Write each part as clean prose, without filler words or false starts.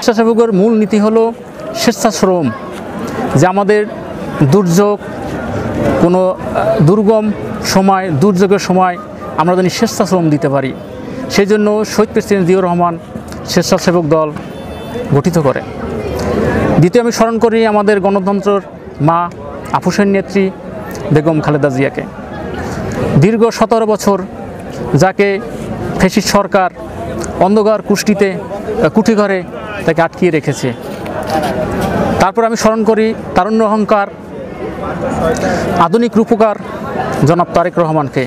স্বেচ্ছাসেবকের মূল নীতি হলো স্বেচ্ছাশ্রম, যে আমাদের দুর্যোগ, কোনো দুর্গম সময়, দুর্যোগের সময় আমরা যেন স্বেচ্ছাশ্রম দিতে পারি। সেই জন্য শহীদ প্রেসিডেন্ট জিয়াউর রহমান স্বেচ্ছাসেবক দল গঠিত করে। দ্বিতীয় আমি স্মরণ করি আমাদের গণতন্ত্রের মা আফুসের নেত্রী বেগম খালেদা জিয়াকে। দীর্ঘ 17 বছর যাকে ফ্যাসিস্ট সরকার অন্ধকার কুঠিঘরে তাকে আটকিয়ে রেখেছে। তারপর আমি স্মরণ করি তারুণ্য অহংকার, আধুনিক রূপকার জনাব তারেক রহমানকে,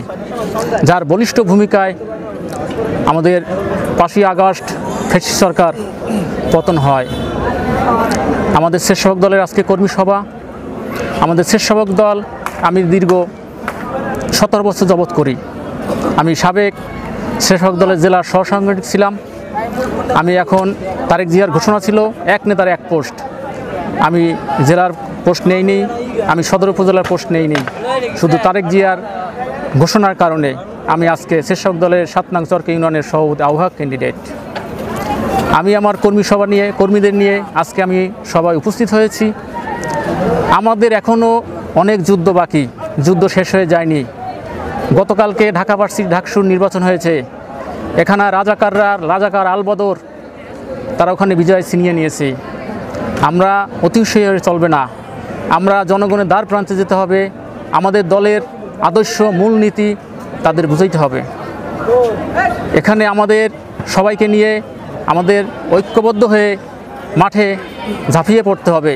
যার বলিষ্ঠ ভূমিকায় আমাদের 5ই আগস্ট ফ্যাসিস্ট সরকার পতন হয়। আমাদের স্বেচ্ছাসেবক দলের আজকে কর্মী সভা। আমাদের স্বেচ্ছাসেবক দল আমি দীর্ঘ 17 বছর যাবৎ করি। আমি সাবেক স্বেচ্ছাসেবক দলের জেলার সহসাংগঠনিক ছিলাম। আমি এখন তারেক জিয়ার ঘোষণা ছিল এক নেতার এক পোস্ট, আমি জেলার পোস্ট নেইনি, আমি সদর উপজেলার পোস্ট নেইনি। শুধু তারেক জিয়ার ঘোষণার কারণে আমি আজকে স্বেচ্ছাসেবক দলের 7 নং চরকা ইউনিয়নের সভাপতি আহ্বায়ক ক্যান্ডিডেট। আমি আমার কর্মীদের নিয়ে আজকে আমি সবাই উপস্থিত হয়েছি। আমাদের এখনও অনেক যুদ্ধ বাকি, যুদ্ধ শেষ হয়ে যায়নি। গতকালকে ঢাকা ভার্সিটি ঢাকসুর নির্বাচন হয়েছে। এখানে রাজাকার আলবদর তারা ওখানে বিজয় ছিনিয়ে নিয়েছে। আমরা অতিশয় চলবে না, আমরা জনগণের দ্বার প্রান্তে যেতে হবে। আমাদের দলের আদর্শ মূলনীতি তাদের বুঝাইতে হবে। এখানে আমাদের সবাইকে নিয়ে আমাদের ঐক্যবদ্ধ হয়ে মাঠে ঝাঁপিয়ে পড়তে হবে।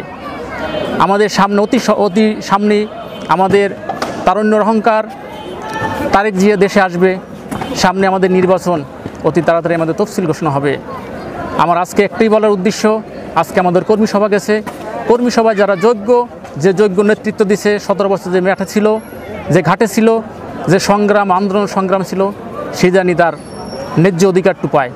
আমাদের সামনে অতি সামনে আমাদের তারুণ্যের অহংকার তারেক জিয়া দেশে আসবে। সামনে আমাদের নির্বাচন, অতি তাড়াতাড়ি আমাদের তফসিল ঘোষণা হবে। আমার আজকে একটাই বলার উদ্দেশ্য, আজকে আমাদের কর্মী সভা গেছে, কর্মী সভায় যারা যোগ্য নেতৃত্ব দিছে, 17 বছর যে মাঠে ছিল, যে ঘাটে ছিল, যে আন্দোলন সংগ্রাম ছিল, সে জানি তার ন্যায্য অধিকারটু পায়।